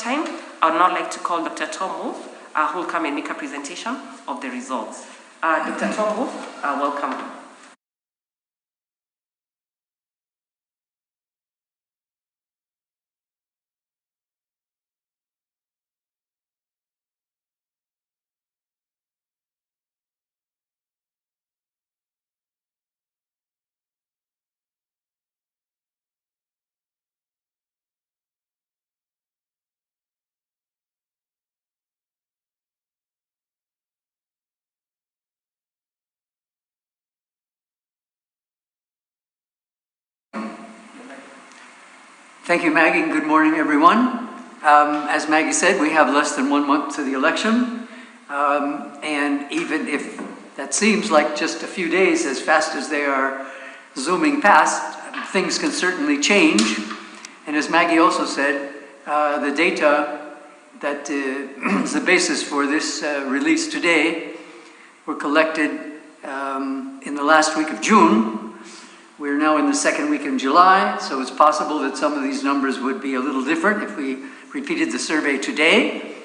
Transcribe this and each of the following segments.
time, I would now like to call Dr. Tom Wolf, who will come and make a presentation of the results. Dr. Tom Wolf, welcome. Thank you, Maggie. Good morning, everyone. As Maggie said, we have less than 1 month to the election. And even if that seems like just a few days, as fast as they are zooming past, things can certainly change. And as Maggie also said, the data that is the basis for this release today were collected in the last week of June. We're now in the second week in July, so it's possible that some of these numbers would be a little different if we repeated the survey today.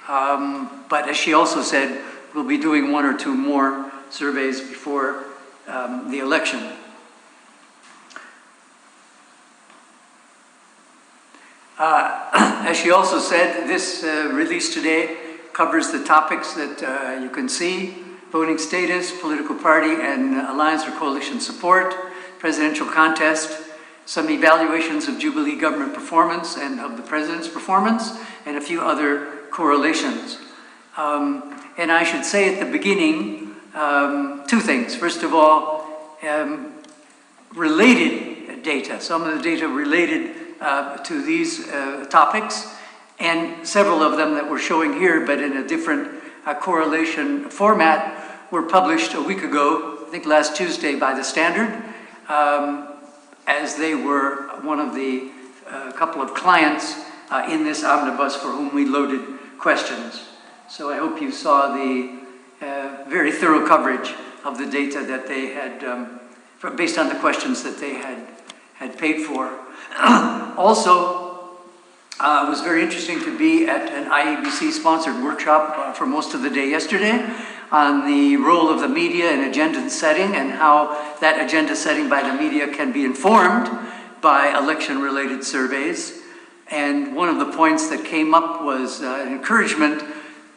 But as she also said, we'll be doing 1 or 2 more surveys before the election. As she also said, this release today covers the topics that you can see: voting status, political party and alliance or coalition support, presidential contest, some evaluations of Jubilee government performance and of the president's performance, and a few other correlations. And I should say at the beginning 2 things. First of all, related data, some of the data related to these topics, and several of them that we're showing here, but in a different correlation format, were published a week ago, I think last Tuesday, by the Standard, as they were one of the couple of clients in this omnibus for whom we loaded questions. So I hope you saw the very thorough coverage of the data that they had, based on the questions that they had paid for. Also, it was very interesting to be at an IEBC-sponsored workshop for most of the day yesterday on the role of the media in agenda setting and how that agenda setting by the media can be informed by election-related surveys. And one of the points that came up was an encouragement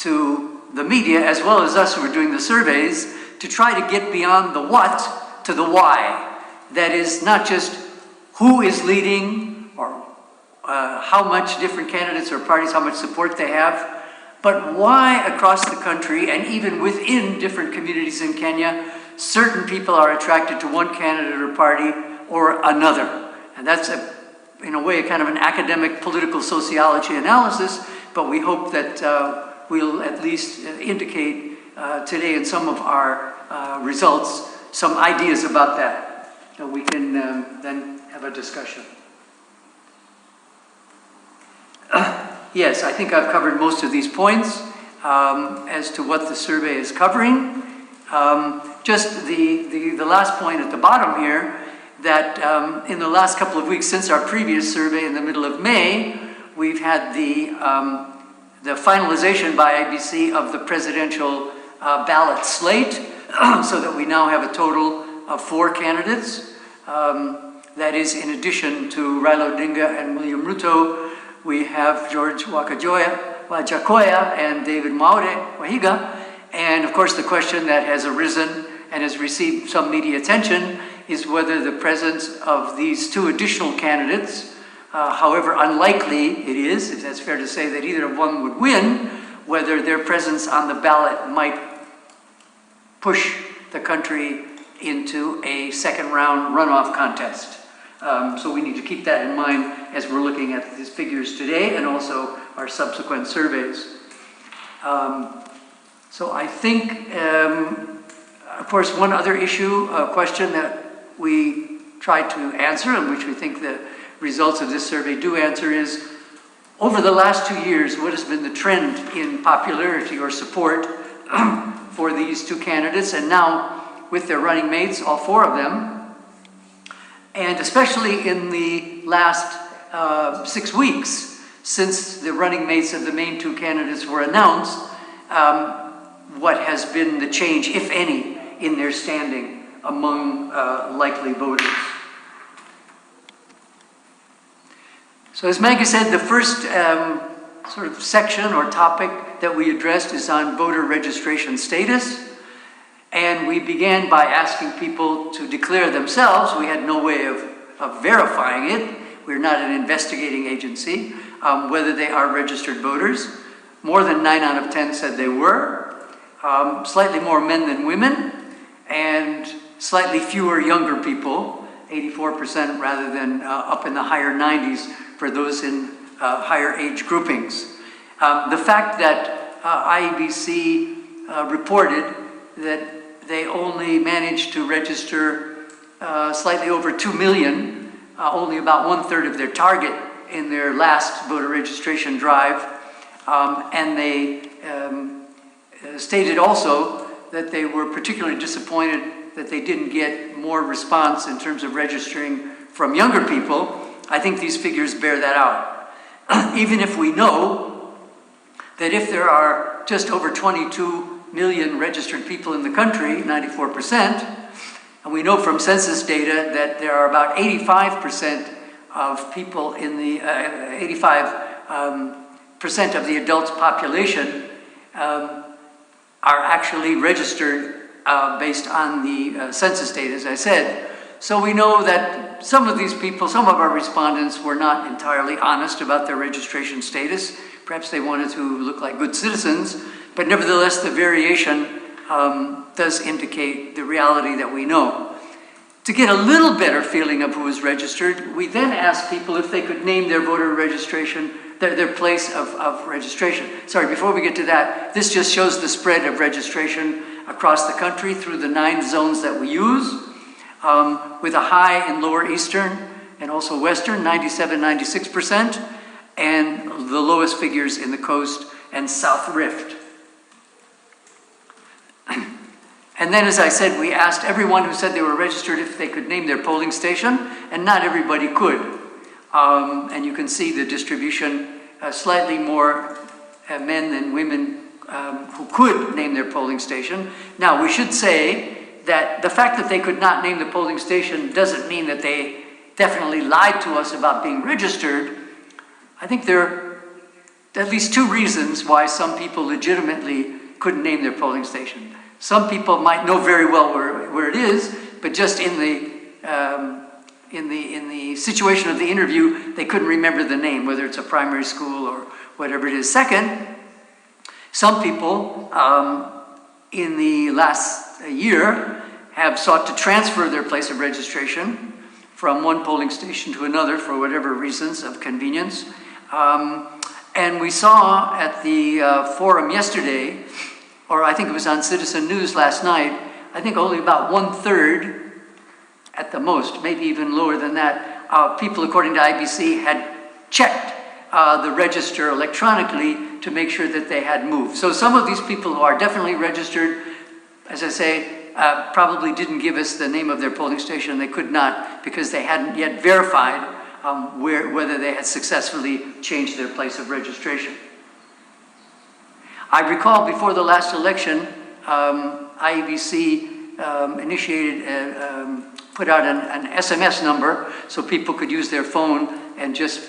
to the media, as well as us who are doing the surveys, to try to get beyond the what to the why. That is, not just who is leading or how much different candidates or parties, how much support they have, but why across the country and even within different communities in Kenya, certain people are attracted to one candidate or party or another. And that's, in a way, kind of an academic political sociology analysis, but we hope that we'll at least indicate today in some of our results some ideas about that. So we can then have a discussion. Yes, I think I've covered most of these points as to what the survey is covering. Just the last point at the bottom here, that in the last couple of weeks since our previous survey in the middle of May, we've had the finalization by IBC of the presidential ballot slate, so that we now have a total of 4 candidates. That is, in addition to Raila Odinga and William Ruto, we have George Wajakoya and David Wahiga. And of course, the question that has arisen and has received some media attention is whether the presence of these 2 additional candidates, however unlikely it is, if that's fair to say that either of one would win, whether their presence on the ballot might push the country into a second-round runoff contest. So we need to keep that in mind as we're looking at these figures today and also our subsequent surveys. So I think, of course, one other issue, a question that we tried to answer and which we think the results of this survey do answer is, over the last 2 years, what has been the trend in popularity or support for these 2 candidates, and now with their running mates, all 4 of them, and especially in the last 6 weeks, since the running mates of the main two candidates were announced, what has been the change, if any, in their standing among likely voters. So as Maggie said, the first sort of section or topic that we addressed is on voter registration status. And we began by asking people to declare themselves. We had no way of verifying it. We're not an investigating agency, whether they are registered voters. More than 9 out of 10 said they were. Slightly more men than women, and slightly fewer younger people, 84% rather than up in the higher 90s for those in higher age groupings. The fact that IEBC reported that they only managed to register slightly over 2 million, only about 1/3 of their target in their last voter registration drive, and they stated also that they were particularly disappointed that they didn't get more response in terms of registering from younger people. I think these figures bear that out. Even if we know that if there are just over 22 million registered people in the country, 94%, and we know from census data that there are about 85% of people in the 85% of the adult population are actually registered based on the census data, as I said. So we know that some of these people, some of our respondents were not entirely honest about their registration status. Perhaps they wanted to look like good citizens, but nevertheless the variation does indicate the reality that we know. To get a little better feeling of who is registered, we then asked people if they could name their voter registration, their place of registration. Sorry, before we get to that, this just shows the spread of registration across the country through the 9 zones that we use, with a high in lower eastern and also western, 97, 96%, and the lowest figures in the coast and South Rift. And then, as I said, we asked everyone who said they were registered if they could name their polling station, and not everybody could. And you can see the distribution, slightly more men than women who could name their polling station. Now, we should say that the fact that they could not name the polling station doesn't mean that they definitely lied to us about being registered. I think there are at least 2 reasons why some people legitimately couldn't name their polling station. Some people might know very well where it is, but just in the situation of the interview, they couldn't remember the name, whether it's a primary school or whatever it is. Second, some people in the last year have sought to transfer their place of registration from one polling station to another for whatever reasons of convenience. And we saw at the forum yesterday, or I think it was on Citizen News last night, I think only about 1/3 at the most, maybe even lower than that, people according to IBC had checked the register electronically to make sure that they had moved. So some of these people who are definitely registered, as I say, probably didn't give us the name of their polling station. They could not because they hadn't yet verified whether they had successfully changed their place of registration. I recall before the last election, IEBC put out an SMS number so people could use their phone and just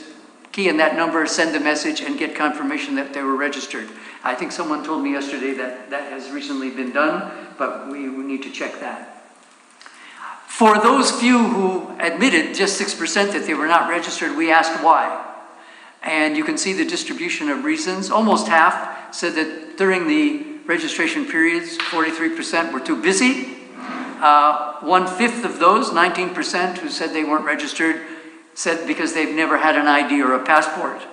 key in that number, send the message, and get confirmation that they were registered. I think someone told me yesterday that that has recently been done, but we need to check that. For those few who admitted, just 6%, that they were not registered, we asked why. And you can see the distribution of reasons. Almost half said that during the registration periods, 43% were too busy. 1/5 of those, 19%, who said they weren't registered, said because they've never had an ID or a passport.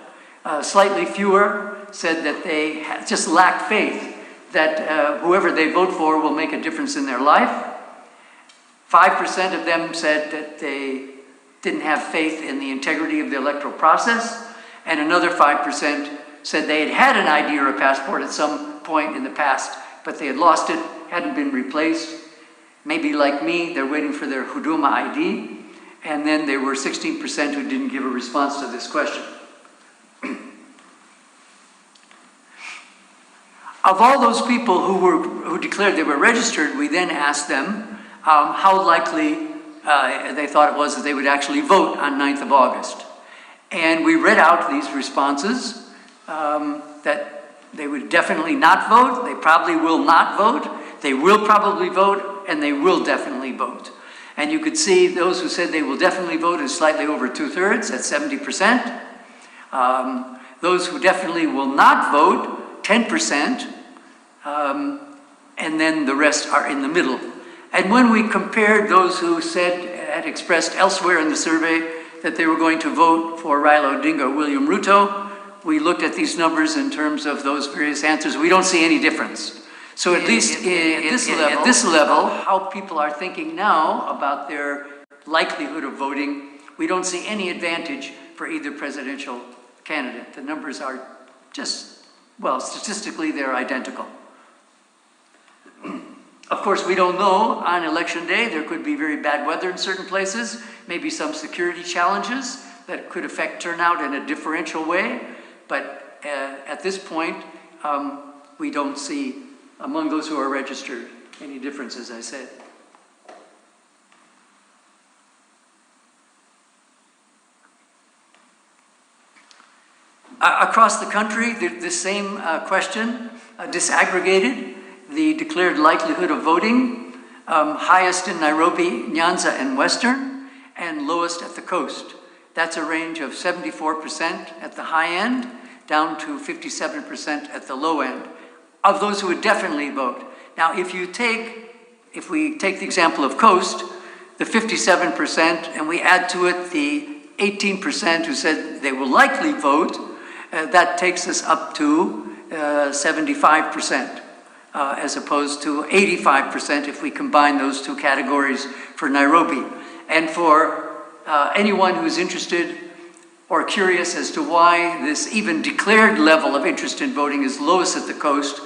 Slightly fewer said that they just lacked faith that whoever they vote for will make a difference in their life. 5% of them said that they didn't have faith in the integrity of the electoral process, and another 5% said they had had an ID or a passport at some point in the past, but they had lost it, hadn't been replaced. Maybe like me, they're waiting for their Huduma ID, and then there were 16% who didn't give a response to this question. Of all those people who declared they were registered, we then asked them how likely they thought it was that they would actually vote on 9th of August. And we read out these responses that they would definitely not vote, they probably will not vote, they will probably vote, and they will definitely vote. And you could see those who said they will definitely vote is slightly over 2/3, at 70%. Those who definitely will not vote, 10%. And then the rest are in the middle. And when we compared those who had expressed elsewhere in the survey that they were going to vote for Raila Odinga or William Ruto, we looked at these numbers in terms of those various answers. We don't see any difference. So at least at this level, how people are thinking now about their likelihood of voting, we don't see any advantage for either presidential candidate. The numbers are just, well, statistically they're identical. Of course, we don't know on election day. There could be very bad weather in certain places, maybe some security challenges that could affect turnout in a differential way. But at this point, we don't see, among those who are registered, any difference, as I said. Across the country, the same question, disaggregated. The declared likelihood of voting, highest in Nairobi, Nyanza, and Western, and lowest at the coast. That's a range of 74% at the high end, down to 57% at the low end, of those who would definitely vote. Now, if we take the example of coast, the 57%, and we add to it the 18% who said they will likely vote, that takes us up to 75%. As opposed to 85% if we combine those two categories for Nairobi. And for anyone who's interested or curious as to why this even declared level of interest in voting is lowest at the coast,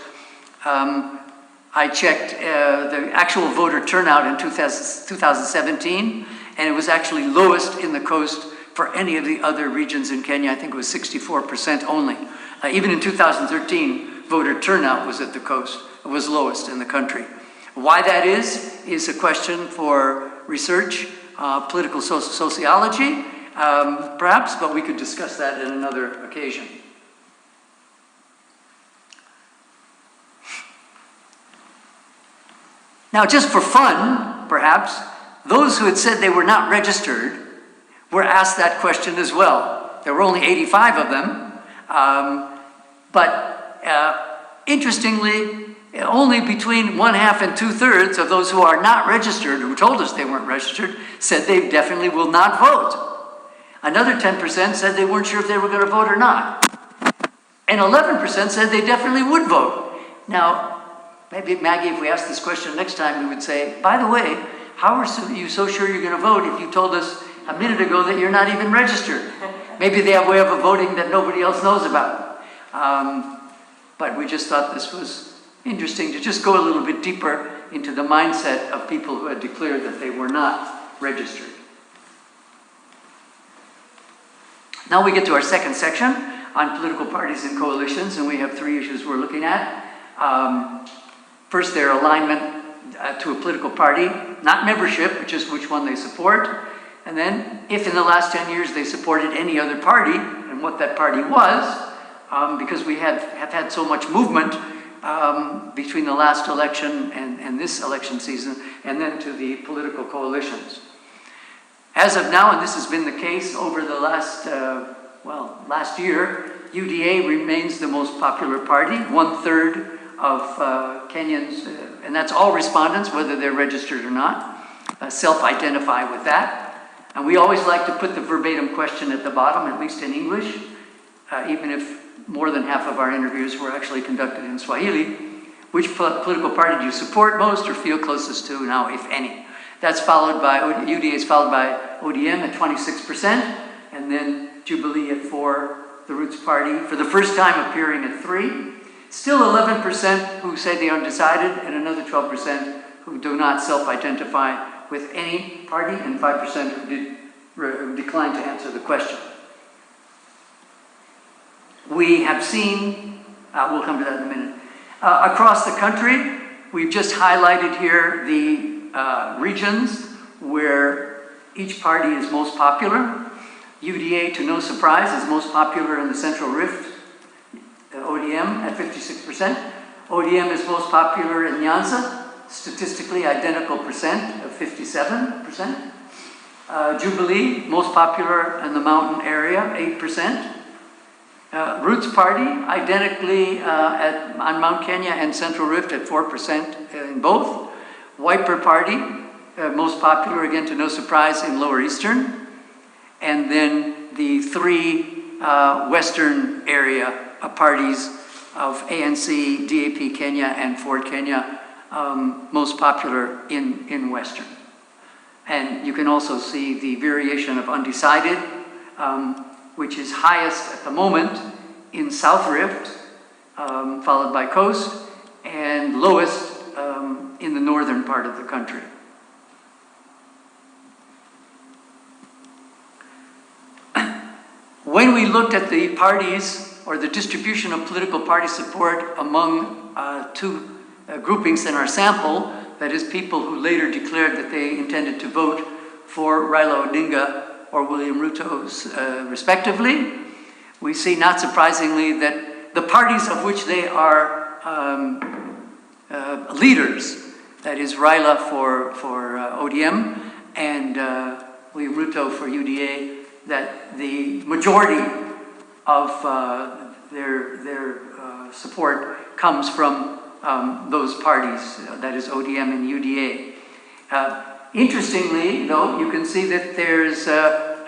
I checked the actual voter turnout in 2017, and it was actually lowest in the coast for any of the other regions in Kenya. I think it was 64% only. Even in 2013, voter turnout was at the coast. It was lowest in the country. Why that is a question for research, political sociology, perhaps, but we could discuss that in another occasion. Now, just for fun, perhaps, those who had said they were not registered were asked that question as well. There were only 85 of them, but interestingly, only between 1/2 and 2/3 of those who are not registered, who told us they weren't registered, said they definitely will not vote. Another 10% said they weren't sure if they were going to vote or not. And 11% said they definitely would vote. Now, maybe, Maggie, if we asked this question next time, we would say, by the way, how are you so sure you're going to vote if you told us a minute ago that you're not even registered? Maybe they have a way of voting that nobody else knows about. But we just thought this was interesting to just go a little bit deeper into the mindset of people who had declared that they were not registered. Now we get to our second section on political parties and coalitions, and we have 3 issues we're looking at. First, their alignment to a political party, not membership, but just which one they support. And then, if in the last 10 years they supported any other party, and what that party was, because we have had so much movement between the last election and this election season, and then to the political coalitions. As of now, and this has been the case over the last year, UDA remains the most popular party. 1/3 of Kenyans, and that's all respondents, whether they're registered or not, self-identify with that. And we always like to put the verbatim question at the bottom, at least in English, even if more than half of our interviews were actually conducted in Swahili. Which political party do you support most or feel closest to now, if any? That's followed by, UDA is followed by ODM at 26%, and then Jubilee at 4%, the Roots Party, for the first time appearing at 3%. Still 11% who say they are undecided, and another 12% who do not self-identify with any party, and 5% who decline to answer the question. We have seen, we'll come to that in a minute, Across the country, we've just highlighted here the regions where each party is most popular. UDA, to no surprise, is most popular in the Central Rift, ODM at 56%. ODM is most popular in Nyanza, statistically identical percent of 57%. Jubilee, most popular in the mountain area, 8%. Roots Party, identically on Mount Kenya and Central Rift at 4% in both. Wiper Party, most popular, again to no surprise, in Lower Eastern. And then the three Western area parties of ANC, DAP Kenya, and Ford Kenya, most popular in Western. And you can also see the variation of undecided, which is highest at the moment in South Rift, followed by Coast, and lowest in the northern part of the country. When we looked at the parties, or the distribution of political party support among two groupings in our sample, that is, people who later declared that they intended to vote for Raila Odinga or William Ruto respectively, we see, not surprisingly, that the parties of which they are leaders, that is Raila for ODM and William Ruto for UDA, that the majority of their support comes from those parties, that is ODM and UDA. Interestingly, though, you can see that there's a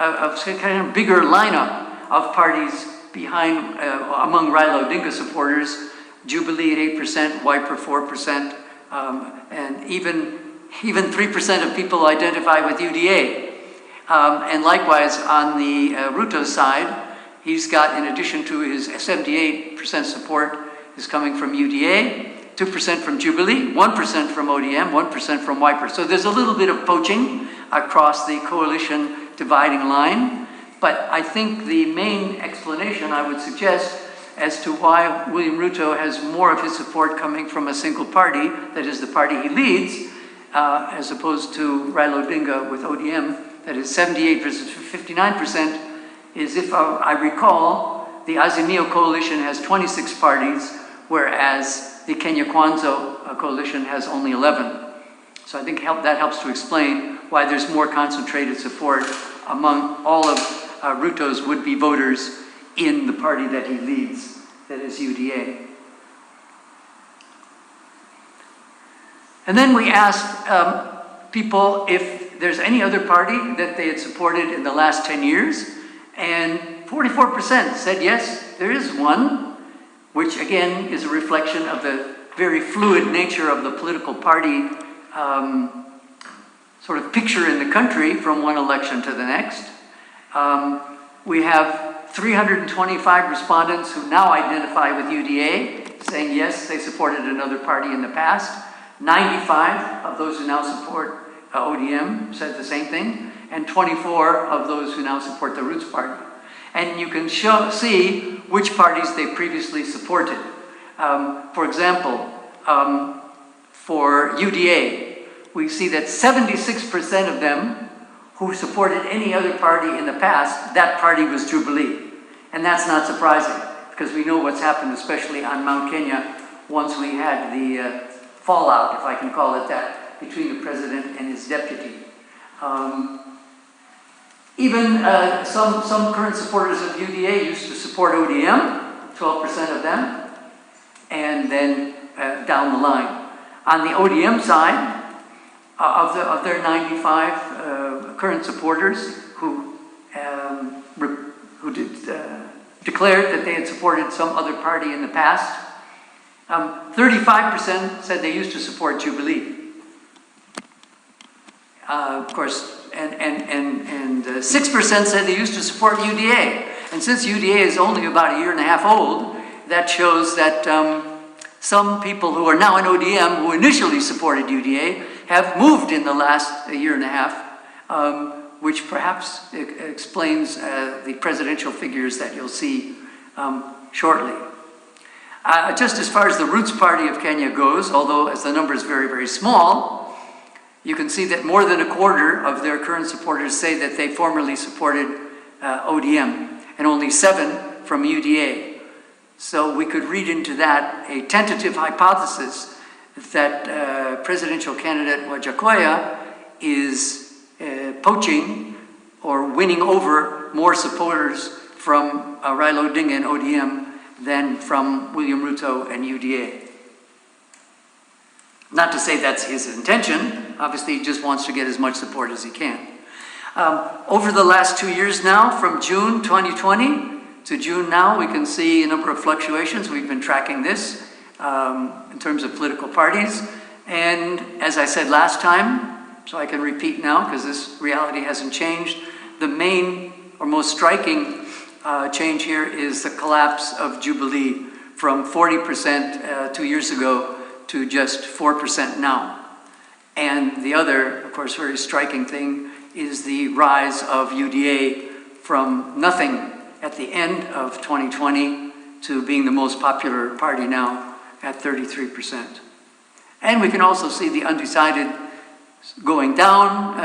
kind of bigger lineup of parties behind, among Raila Odinga supporters. Jubilee at 8%, Wiper 4%, and even 3% of people identify with UDA. And likewise, on the Ruto side, he's got, in addition to his 78% support, is coming from UDA, 2% from Jubilee, 1% from ODM, 1% from Wiper. So there's a little bit of poaching across the coalition dividing line. But I think the main explanation, I would suggest, as to why William Ruto has more of his support coming from a single party, that is the party he leads, as opposed to Raila Odinga with ODM, that is 78 versus 59%, is, if I recall, the Azimio coalition has 26 parties, whereas the Kenya Kwanza coalition has only 11. So I think that helps to explain why there's more concentrated support among all of Ruto's would-be voters in the party that he leads, that is UDA. And then we asked people if there's any other party that they had supported in the last 10 years, and 44% said yes, there is one, which again is a reflection of the very fluid nature of the political party sort of picture in the country from one election to the next. We have 325 respondents who now identify with UDA, saying yes, they supported another party in the past. 95 of those who now support ODM said the same thing, and 24 of those who now support the Roots Party. And you can see which parties they previously supported. For example, for UDA, we see that 76% of them who supported any other party in the past, that party was Jubilee. And that's not surprising, because we know what's happened, especially on Mount Kenya, once we had the fallout, if I can call it that, between the president and his deputy. Even some current supporters of UDA used to support ODM, 12% of them, and then down the line. On the ODM side, of their 95 current supporters who declared that they had supported some other party in the past, 35% said they used to support Jubilee. Of course, and 6% said they used to support UDA. And since UDA is only about a year and a half old, that shows that some people who are now in ODM, who initially supported UDA, have moved in the last year and a half, which perhaps explains the presidential figures that you'll see shortly. Just as far as the Roots Party of Kenya goes, although as the number is very, very small, you can see that more than a quarter of their current supporters say that they formerly supported ODM, and only 7 from UDA. So we could read into that a tentative hypothesis that presidential candidate Wajakoya is poaching or winning over more supporters from Raila Odinga and ODM than from William Ruto and UDA. Not to say that's his intention. Obviously, he just wants to get as much support as he can. Over the last 2 years now, from June 2020 to June now, we can see a number of fluctuations. We've been tracking this in terms of political parties. And as I said last time, so I can repeat now because this reality hasn't changed, the main or most striking change here is the collapse of Jubilee from 40% 2 years ago to just 4% now. And the other, of course, very striking thing is the rise of UDA from nothing at the end of 2020 to being the most popular party now at 33%. And we can also see the undecided going down.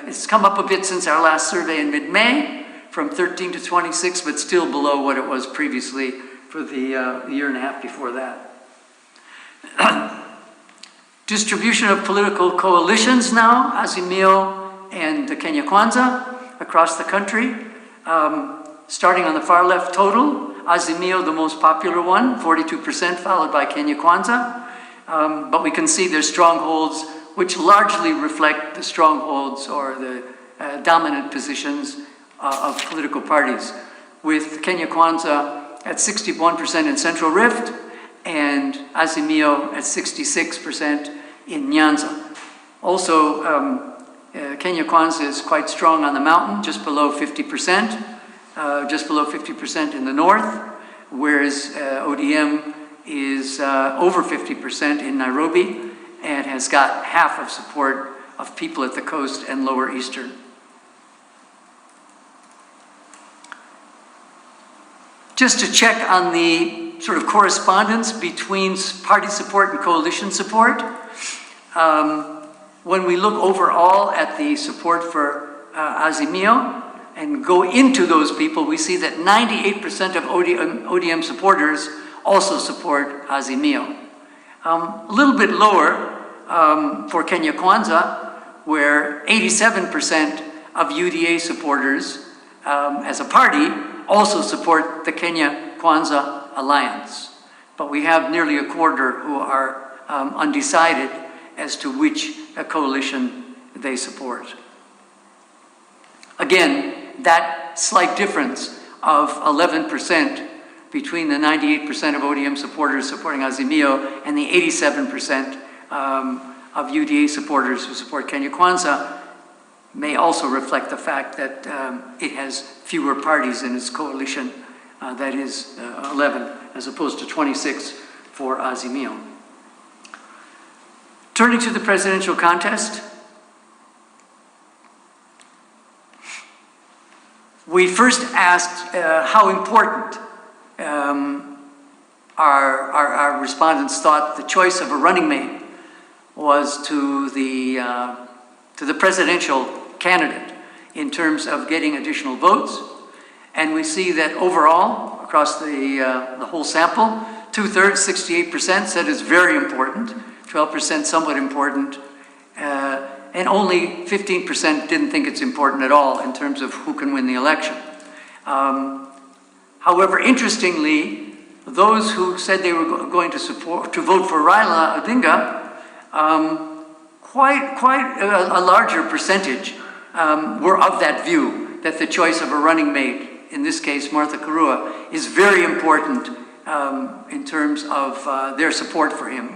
It's come up a bit since our last survey in mid-May, from 13 to 26, but still below what it was previously for the year and a half before that. Distribution of political coalitions now, Azimio and the Kenya Kwanza across the country. Starting on the far left total, Azimio the most popular one, 42%, followed by Kenya Kwanza. But we can see their strongholds, which largely reflect the strongholds or the dominant positions of political parties, with Kenya Kwanza at 61% in Central Rift and Azimio at 66% in Nyanza. Also, Kenya Kwanza is quite strong on the mountain, just below 50%, just below 50% in the north, whereas ODM is over 50% in Nairobi and has got half of support of people at the coast and lower eastern. Just to check on the sort of correspondence between party support and coalition support, when we look overall at the support for Azimio and go into those people, we see that 98% of ODM supporters also support Azimio. A little bit lower for Kenya Kwanza, where 87% of UDA supporters as a party also support the Kenya Kwanza Alliance. But we have nearly a quarter who are undecided as to which coalition they support. Again, that slight difference of 11% between the 98% of ODM supporters supporting Azimio and the 87% of UDA supporters who support Kenya Kwanza may also reflect the fact that it has fewer parties in its coalition, that is 11, as opposed to 26 for Azimio. Turning to the presidential contest, we first asked how important our respondents thought the choice of a running mate was to the presidential candidate in terms of getting additional votes. And we see that overall, across the whole sample, 2/3, 68% said it's very important, 12% somewhat important, and only 15% didn't think it's important at all in terms of who can win the election. However, interestingly, those who said they were going to vote for Raila Odinga, quite a larger percentage were of that view, that the choice of a running mate, in this case Martha Karua, is very important in terms of their support for him.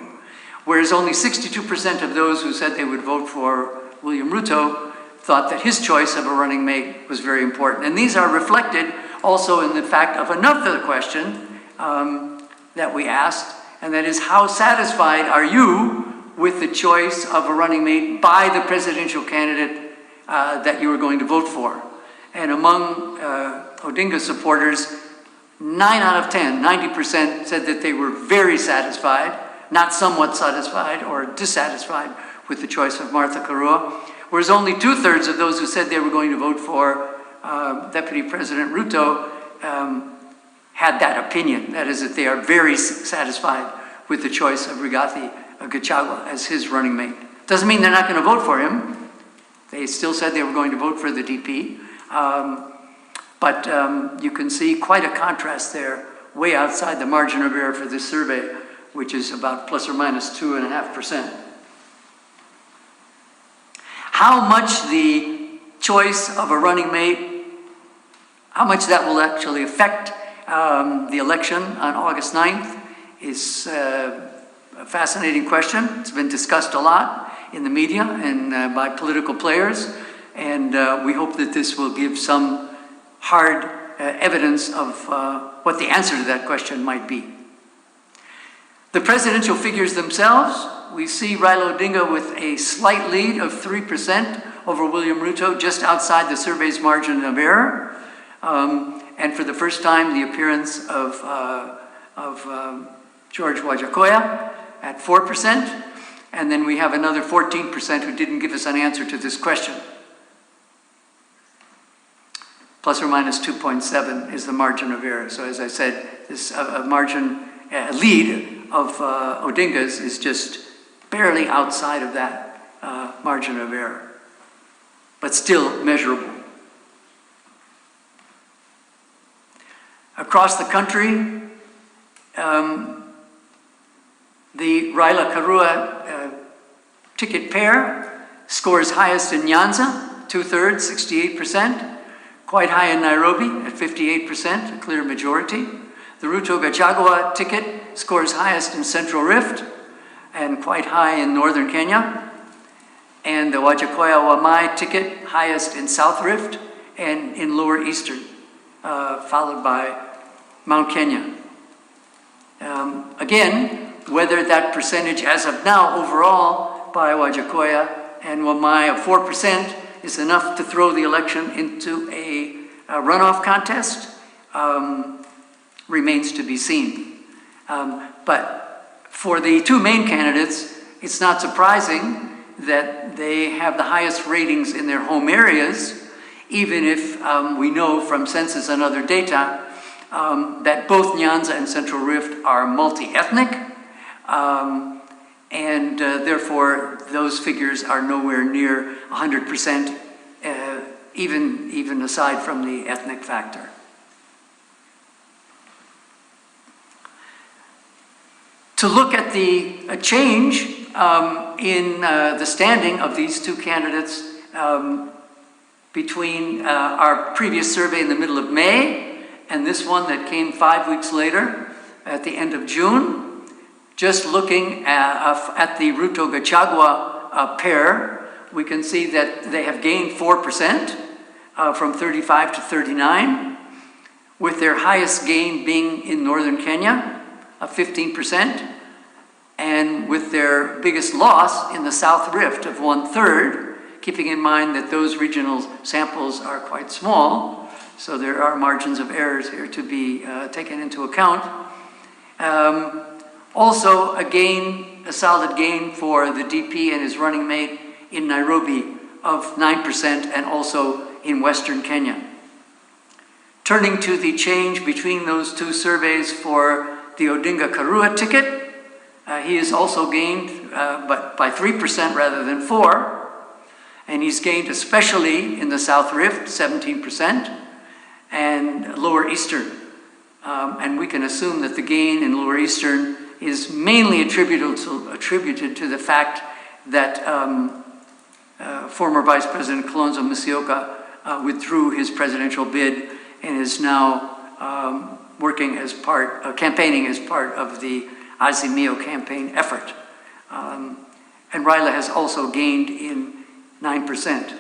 Whereas only 62% of those who said they would vote for William Ruto thought that his choice of a running mate was very important. And these are reflected also in the fact of another question that we asked, and that is, how satisfied are you with the choice of a running mate by the presidential candidate that you were going to vote for? And among Odinga supporters, 9 out of 10, 90% said that they were very satisfied, not somewhat satisfied or dissatisfied with the choice of Martha Karua, whereas only 2/3 of those who said they were going to vote for Deputy President Ruto had that opinion. That is, that they are very satisfied with the choice of Rigathi Gachagua as his running mate. Doesn't mean they're not going to vote for him. They still said they were going to vote for the DP. But you can see quite a contrast there, way outside the margin of error for this survey, which is about plus or minus 2.5%. How much the choice of a running mate, how much that will actually affect the election on August 9th is a fascinating question. It's been discussed a lot in the media and by political players, and we hope that this will give some hard evidence of what the answer to that question might be. The presidential figures themselves, we see Raila Odinga with a slight lead of 3% over William Ruto, just outside the survey's margin of error. And for the first time, the appearance of George Wajakoya at 4%. And then we have another 14% who didn't give us an answer to this question. Plus or minus 2.7 is the margin of error. So as I said, this lead of Odinga's is just barely outside of that margin of error, but still measurable. Across the country, the Raila Karua ticket pair scores highest in Nyanza, 2/3, 68%. Quite high in Nairobi at 58%, a clear majority. The Ruto Gachagua ticket scores highest in Central Rift and quite high in Northern Kenya. And the Wajakoya Wamai ticket highest in South Rift and in Lower Eastern, followed by Mount Kenya. Again, whether that percentage as of now overall by Wajakoya and Wamai of 4% is enough to throw the election into a runoff contest remains to be seen. But for the two main candidates, it's not surprising that they have the highest ratings in their home areas, even if we know from census and other data that both Nyanza and Central Rift are multi-ethnic, and therefore those figures are nowhere near 100%, even aside from the ethnic factor. To look at the change in the standing of these two candidates between our previous survey in the middle of May and this one that came 5 weeks later at the end of June, just looking at the Ruto Gachagua pair, we can see that they have gained 4% from 35 to 39, with their highest gain being in Northern Kenya of 15%, and with their biggest loss in the South Rift of 1/3, keeping in mind that those regional samples are quite small, so there are margins of errors here to be taken into account. Also a solid gain for the DP and his running mate in Nairobi of 9% and also in Western Kenya. Turning to the change between those two surveys for the Odinga Karua ticket, he has also gained, but by 3% rather than 4%, and he's gained especially in the South Rift, 17%, and Lower Eastern. And we can assume that the gain in Lower Eastern is mainly attributed to the fact that former Vice President Kalonzo Musyoka withdrew his presidential bid and is now campaigning as part of the Azimio campaign effort. And Raila has also gained in 9%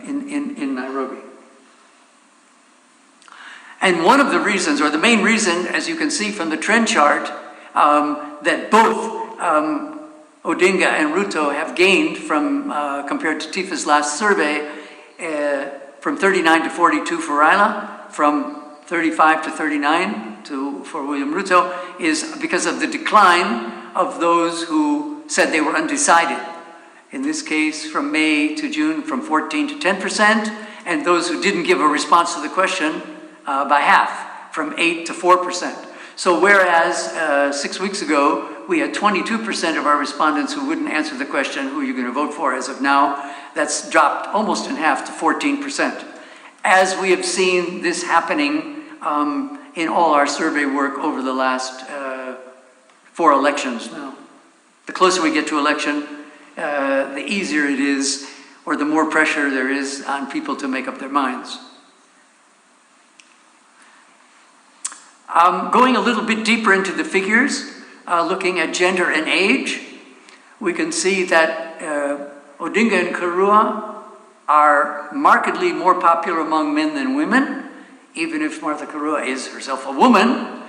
in Nairobi. And one of the reasons, or the main reason, as you can see from the trend chart, that both Odinga and Ruto have gained from, compared to TIFA's last survey, from 39 to 42 for Raila, from 35 to 39 for William Ruto is because of the decline of those who said they were undecided. In this case, from May to June, from 14 to 10%, and those who didn't give a response to the question by half, from 8 to 4%. So whereas 6 weeks ago, we had 22% of our respondents who wouldn't answer the question, who are you going to vote for, as of now, that's dropped almost in half to 14%. As we have seen this happening in all our survey work over the last 4 elections now. The closer we get to election, the easier it is, or the more pressure there is on people to make up their minds. Going a little bit deeper into the figures, looking at gender and age, we can see that Odinga and Karua are markedly more popular among men than women, even if Martha Karua is herself a woman.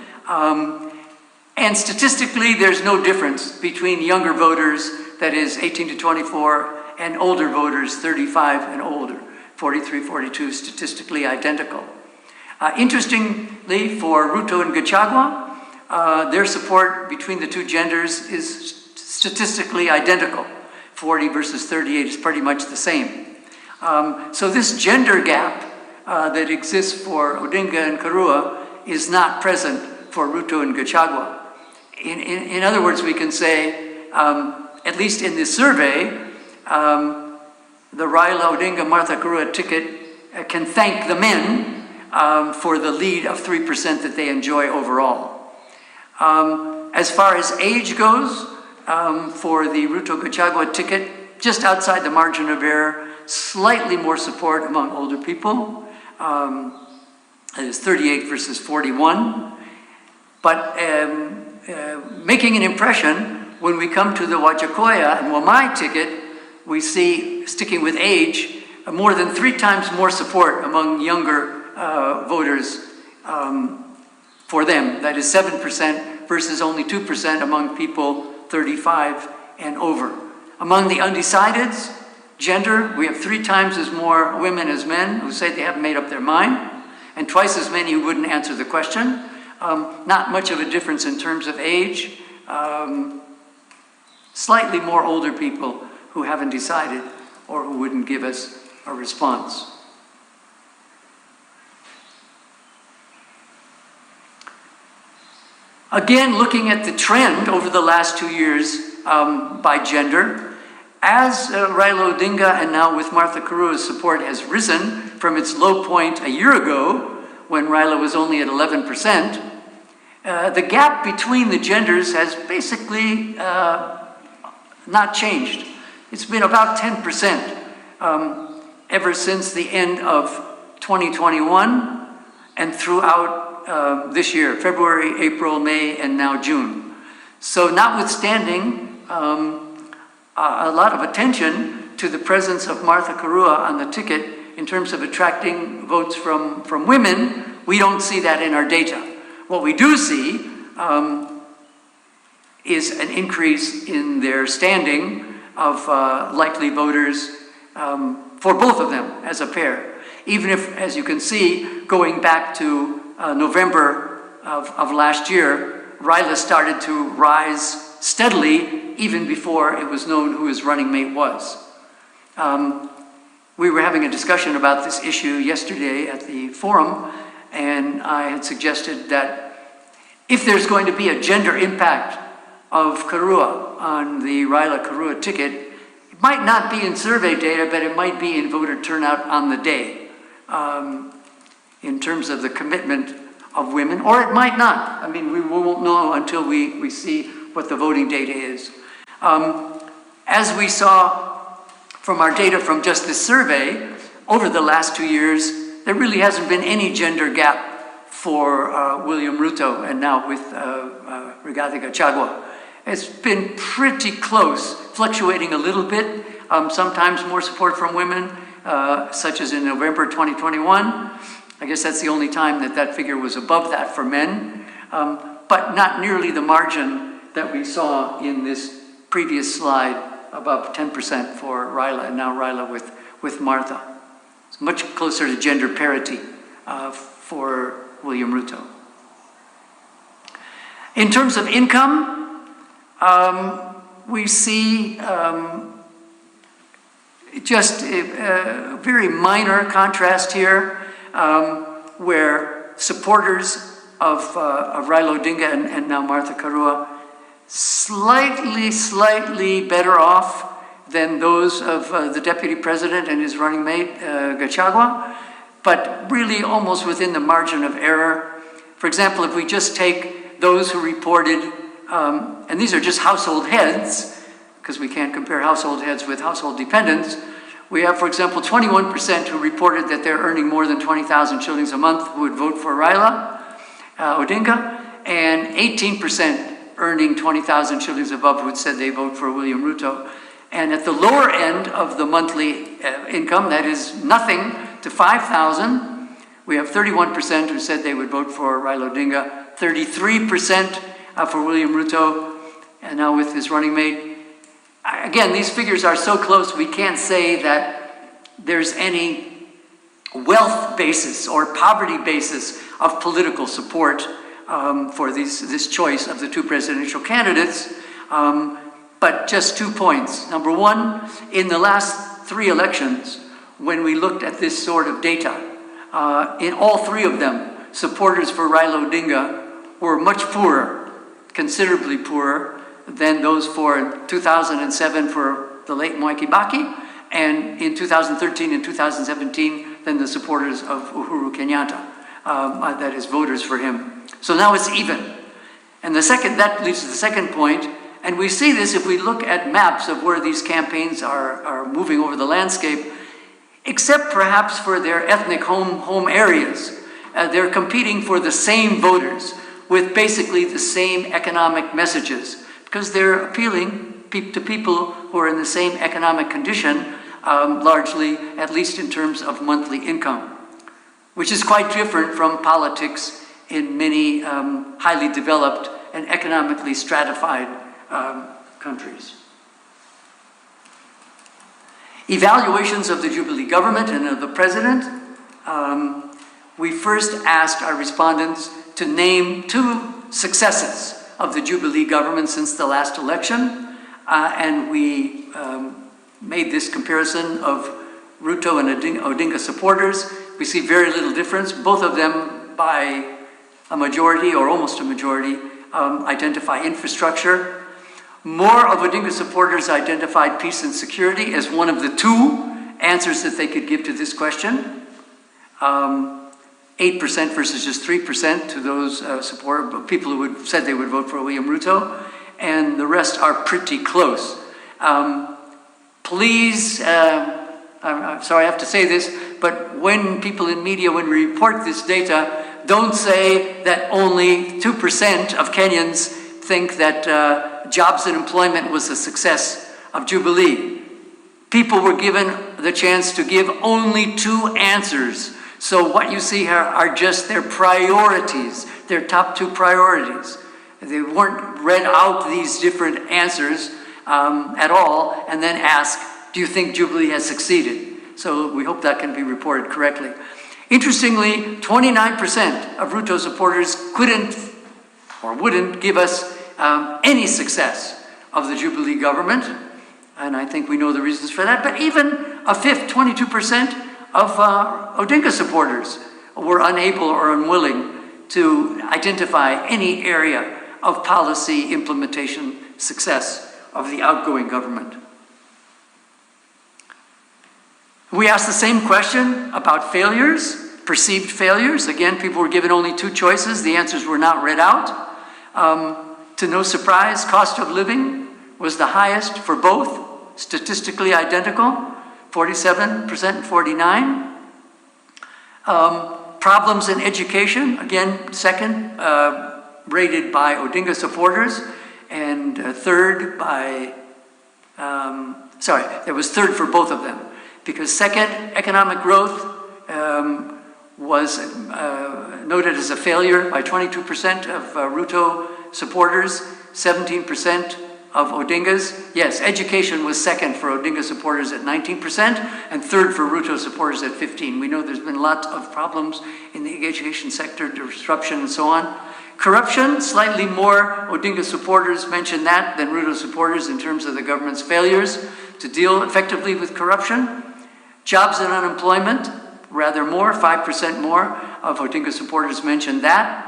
And statistically, there's no difference between younger voters, that is 18 to 24, and older voters, 35 and older, 43, 42, statistically identical. Interestingly, for Ruto and Gachagua, their support between the two genders is statistically identical. 40 versus 38 is pretty much the same. So this gender gap that exists for Odinga and Karua is not present for Ruto and Gachagua. In other words, we can say, at least in this survey, the Raila Odinga Martha Karua ticket can thank the men for the lead of 3% that they enjoy overall. As far as age goes, for the Ruto Gachagua ticket, just outside the margin of error, slightly more support among older people. It is 38 versus 41. But making an impression, when we come to the Wajakoya and Wamai ticket, we see, sticking with age, more than 3 times more support among younger voters for them. That is 7% versus only 2% among people 35 and over. Among the undecideds, gender, we have 3 times as more women as men who say they haven't made up their mind, and twice as many who wouldn't answer the question. Not much of a difference in terms of age. Slightly more older people who haven't decided or who wouldn't give us a response. Again, looking at the trend over the last 2 years by gender, as Raila Odinga and now with Martha Karua's support has risen from its low point a year ago, when Raila was only at 11%, the gap between the genders has basically not changed. It's been about 10% ever since the end of 2021 and throughout this year, February, April, May, and now June. So notwithstanding a lot of attention to the presence of Martha Karua on the ticket in terms of attracting votes from women, we don't see that in our data. What we do see is an increase in their standing of likely voters for both of them as a pair. Even if, as you can see, going back to November of last year, Raila started to rise steadily even before it was known who his running mate was. We were having a discussion about this issue yesterday at the forum, and I had suggested that if there's going to be a gender impact of Karua on the Raila Karua ticket, it might not be in survey data, but it might be in voter turnout on the day, in terms of the commitment of women, or it might not. I mean, we won't know until we see what the voting data is. As we saw from our data from just this survey, over the last 2 years, there really hasn't been any gender gap for William Ruto and now with Rigathi Gachagua. It's been pretty close, fluctuating a little bit, sometimes more support from women, such as in November 2021. I guess that's the only time that figure was above that for men, but not nearly the margin that we saw in this previous slide, above 10% for Raila, and now Raila with Martha. It's much closer to gender parity for William Ruto. In terms of income, we see just a very minor contrast here, where supporters of Raila Odinga and now Martha Karua slightly better off than those of the Deputy President and his running mate, Gachagua, but really almost within the margin of error. For example, if we just take those who reported, and these are just household heads, because we can't compare household heads with household dependents. We have, for example, 21% who reported that they're earning more than 20,000 shillings a month who would vote for Raila Odinga, and 18% earning 20,000 shillings above who said they vote for William Ruto. And at the lower end of the monthly income, that is nothing to 5,000, we have 31% who said they would vote for Raila Odinga, 33% for William Ruto, and now with his running mate. Again, these figures are so close, we can't say that there's any wealth basis or poverty basis of political support for this choice of the two presidential candidates. But just 2 points. Number one, in the last 3 elections, when we looked at this sort of data, in all 3 of them, supporters for Raila Odinga were much poorer, considerably poorer, than those for 2007 for the late Mwai Kibaki, and in 2013 and 2017 than the supporters of Uhuru Kenyatta, that is, voters for him. So now it's even. And that leads to the second point, and we see this if we look at maps of where these campaigns are moving over the landscape, except perhaps for their ethnic home areas. They're competing for the same voters with basically the same economic messages, because they're appealing to people who are in the same economic condition, largely, at least in terms of monthly income, which is quite different from politics in many highly developed and economically stratified countries. Evaluations of the Jubilee government and of the president. We first asked our respondents to name 2 successes of the Jubilee government since the last election, and we made this comparison of Ruto and Odinga supporters. We see very little difference. Both of them, by a majority or almost a majority, identify infrastructure. More of Odinga supporters identified peace and security as one of the 2 answers that they could give to this question. 8% versus just 3% to those people who said they would vote for William Ruto, and the rest are pretty close. Please, I'm sorry I have to say this, but when people in media, when we report this data, don't say that only 2% of Kenyans think that jobs and employment was a success of Jubilee. People were given the chance to give only 2 answers. So what you see here are just their priorities, their top 2 priorities. They weren't read out these different answers at all and then ask, do you think Jubilee has succeeded? So we hope that can be reported correctly. Interestingly, 29% of Ruto supporters couldn't or wouldn't give us any success of the Jubilee government, and I think we know the reasons for that, but even a fifth, 22%, of Odinga supporters were unable or unwilling to identify any area of policy implementation success of the outgoing government. We asked the same question about failures, perceived failures. Again, people were given only 2 choices. The answers were not read out. To no surprise, cost of living was the highest for both, statistically identical. 47% and 49%. Problems in education, again, second, rated by Odinga supporters, and third by, it was third for both of them, because second, economic growth was noted as a failure by 22% of Ruto supporters, 17% of Odinga's. Yes, education was second for Odinga supporters at 19% and third for Ruto supporters at 15%. We know there's been lots of problems in the education sector, disruption and so on. Corruption, slightly more Odinga supporters mention that than Ruto supporters in terms of the government's failures to deal effectively with corruption. Jobs and unemployment, rather more, 5% more of Odinga supporters mentioned that.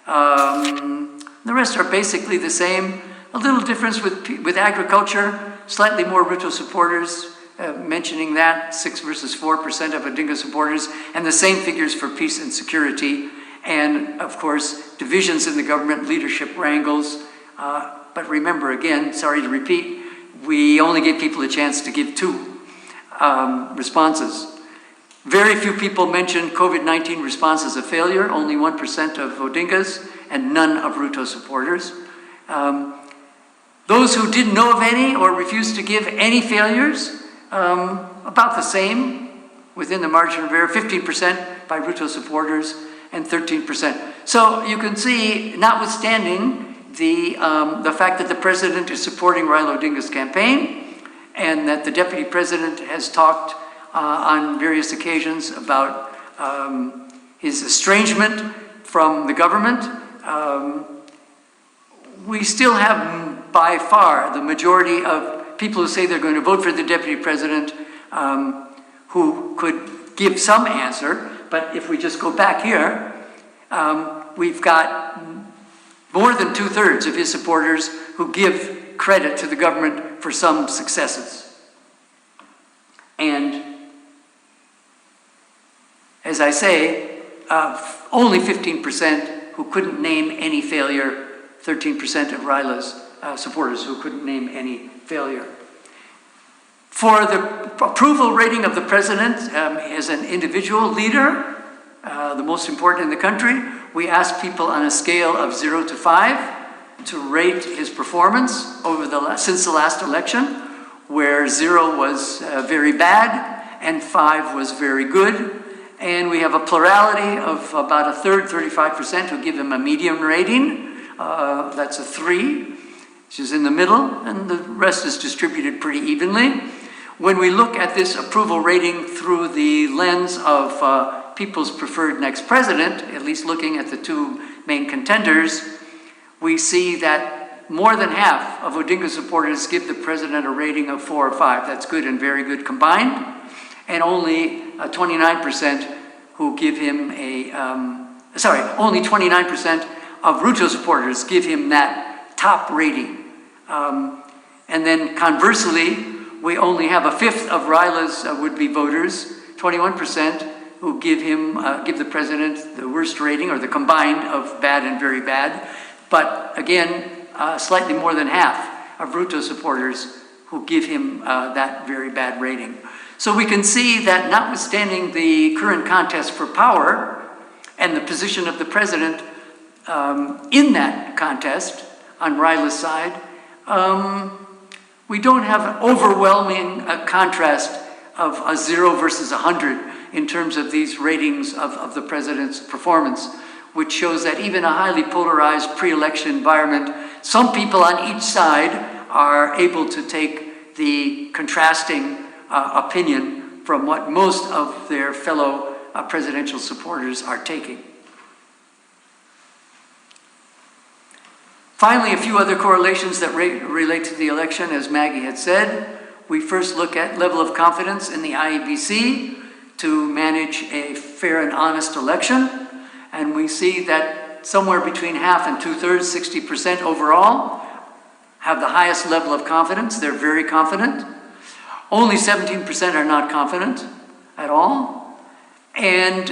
The rest are basically the same. A little difference with agriculture, slightly more Ruto supporters mentioning that, 6 versus 4% of Odinga supporters, and the same figures for peace and security. And of course, divisions in the government, leadership wrangles. But remember, again, sorry to repeat, we only gave people a chance to give 2 responses. Very few people mentioned COVID-19 response as a failure, only 1% of Odinga's and none of Ruto supporters. Those who didn't know of any or refused to give any failures, about the same within the margin of error, 15% by Ruto supporters and 13%. So you can see, notwithstanding the fact that the president is supporting Raila Odinga's campaign and that the deputy president has talked on various occasions about his estrangement from the government, we still have by far the majority of people who say they're going to vote for the deputy president who could give some answer. But if we just go back here, we've got more than 2/3 of his supporters who give credit to the government for some successes. And as I say, only 15% who couldn't name any failure, 13% of Raila's supporters who couldn't name any failure. For the approval rating of the president as an individual leader, the most important in the country, we asked people on a scale of 0 to 5 to rate his performance since the last election, where 0 was very bad and 5 was very good. And we have a plurality of about 1/3, 35%, who give him a medium rating. That's a 3, which is in the middle, and the rest is distributed pretty evenly. When we look at this approval rating through the lens of people's preferred next president, at least looking at the 2 main contenders, we see that more than half of Odinga supporters give the president a rating of 4 or 5. That's good and very good combined. And only 29% who give him only 29% of Ruto supporters give him that top rating. And then conversely, we only have 1/5 of Raila's would-be voters, 21%, who give the president the worst rating, or the combined of bad and very bad. But again, slightly more than half of Ruto supporters who give him that very bad rating. So we can see that notwithstanding the current contest for power and the position of the president in that contest on Raila's side, we don't have an overwhelming contrast of a 0 versus 100 in terms of these ratings of the president's performance, which shows that even a highly polarized pre-election environment, some people on each side are able to take the contrasting opinion from what most of their fellow presidential supporters are taking. Finally, a few other correlations that relate to the election, as Maggie had said. We first look at level of confidence in the IEBC to manage a fair and honest election. And we see that somewhere between half and 2/3, 60% overall, have the highest level of confidence. They're very confident. Only 17% are not confident at all. And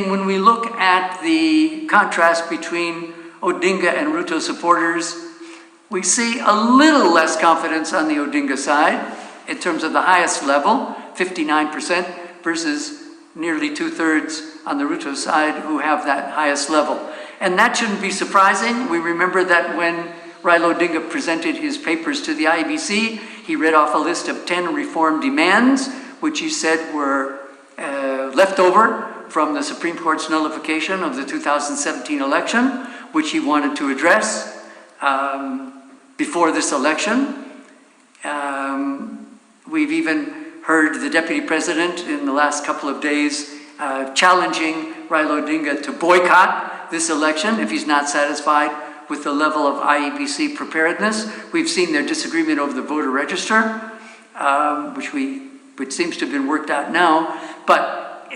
when we look at the contrast between Odinga and Ruto supporters, we see a little less confidence on the Odinga side in terms of the highest level, 59%, versus nearly 2/3 on the Ruto side who have that highest level. And that shouldn't be surprising. We remember that when Raila Odinga presented his papers to the IEBC, he read off a list of 10 reform demands, which he said were left over from the Supreme Court's nullification of the 2017 election, which he wanted to address. before this election. We've even heard the Deputy President in the last couple of days challenging Raila Odinga to boycott this election if he's not satisfied with the level of IEBC preparedness. We've seen their disagreement over the voter register, which seems to have been worked out now. But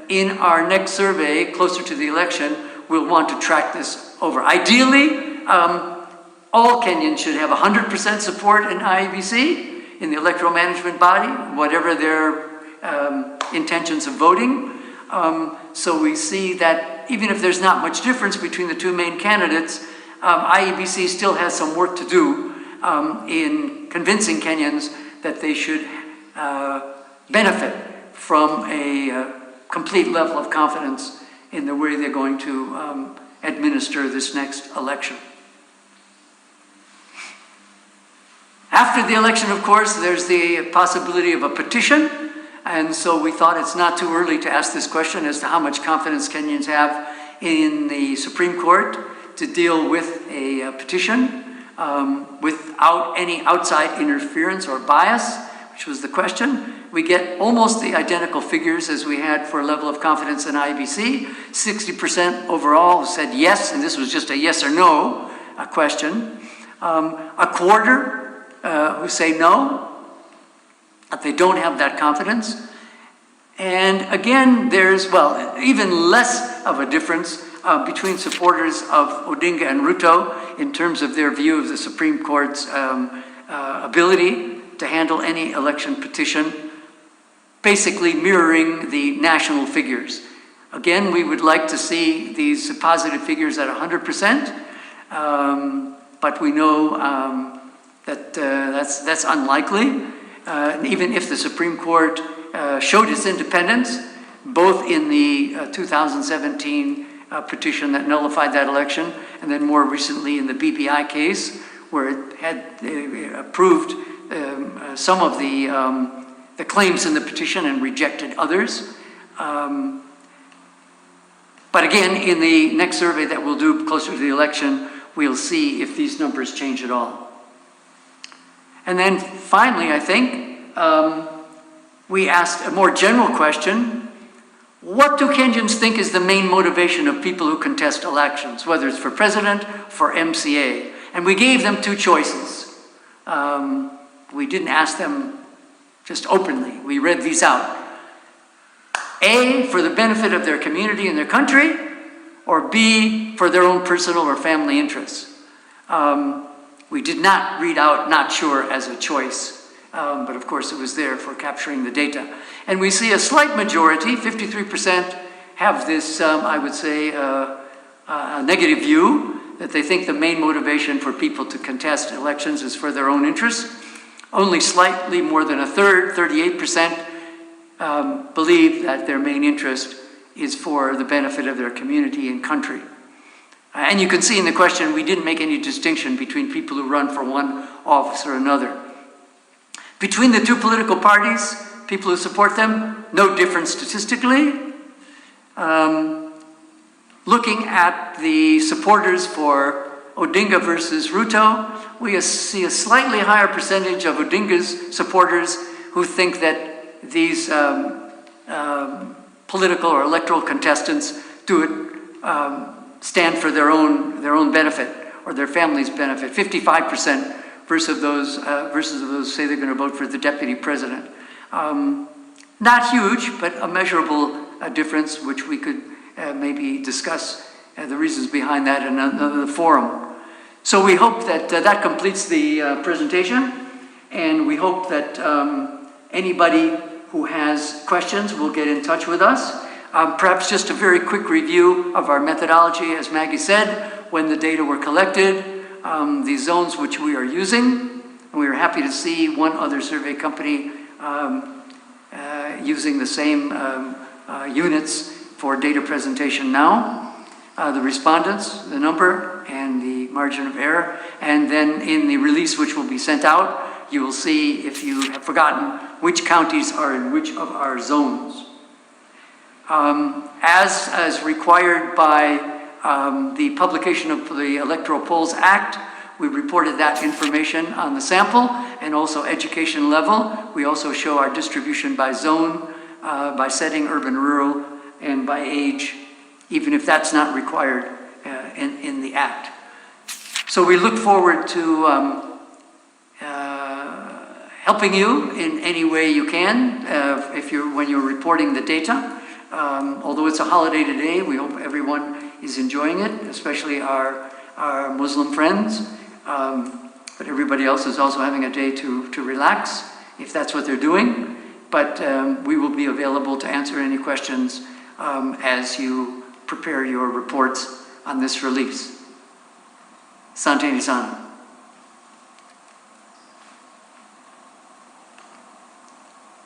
in our next survey, closer to the election, we'll want to track this over. Ideally, all Kenyans should have 100% support in IEBC, in the electoral management body, whatever their intentions of voting. So we see that even if there's not much difference between the two main candidates, IEBC still has some work to do in convincing Kenyans that they should benefit from a complete level of confidence in the way they're going to administer this next election. After the election, of course, there's the possibility of a petition. And so we thought it's not too early to ask this question as to how much confidence Kenyans have in the Supreme Court to deal with a petition without any outside interference or bias, which was the question. We get almost the identical figures as we had for level of confidence in IEBC. 60% overall said yes, and this was just a yes or no question. A quarter who say no, that they don't have that confidence. And again, there's, well, even less of a difference between supporters of Odinga and Ruto in terms of their view of the Supreme Court's ability to handle any election petition, basically mirroring the national figures. Again, we would like to see these positive figures at 100%, but we know that that's unlikely. Even if the Supreme Court showed its independence, both in the 2017 petition that nullified that election, and then more recently in the BBI case, where it had approved some of the claims in the petition and rejected others. But again, in the next survey that we'll do closer to the election, we'll see if these numbers change at all. And then finally, I think, we asked a more general question. What do Kenyans think is the main motivation of people who contest elections, whether it's for president, for MCA? And we gave them two choices. We didn't ask them just openly. We read these out. A, for the benefit of their community and their country, or B, for their own personal or family interests. We did not read out not sure as a choice, but of course it was there for capturing the data. And we see a slight majority, 53%, have this, I would say, a negative view, that they think the main motivation for people to contest elections is for their own interests. Only slightly more than a third, 38%, believe that their main interest is for the benefit of their community and country. And you can see in the question, we didn't make any distinction between people who run for one office or another. Between the two political parties, people who support them, no difference statistically. Looking at the supporters for Odinga versus Ruto, we see a slightly higher percentage of Odinga's supporters who think that these political or electoral contestants do it stand for their own benefit or their family's benefit. 55% versus those who say they're going to vote for the deputy president. Not huge, but a measurable difference, which we could maybe discuss the reasons behind that in another forum. So we hope that that completes the presentation, and we hope that anybody who has questions will get in touch with us. Perhaps just a very quick review of our methodology, as Maggie said, when the data were collected, the zones which we are using. And we are happy to see one other survey company using the same units for data presentation now. The respondents, the number, and the margin of error. And then in the release which will be sent out, you will see, if you have forgotten, which counties are in which of our zones. As required by the publication of the Electoral Polls Act, We reported that information on the sample and also education level. We also show our distribution by zone, by setting, urban, rural, and by age, even if that's not required in the Act. So we look forward to helping you in any way you can when you're reporting the data. Although it's a holiday today, we hope everyone is enjoying it, especially our Muslim friends. But everybody else is also having a day to relax, if that's what they're doing. But we will be available to answer any questions as you prepare your reports on this release. Sante ni sana.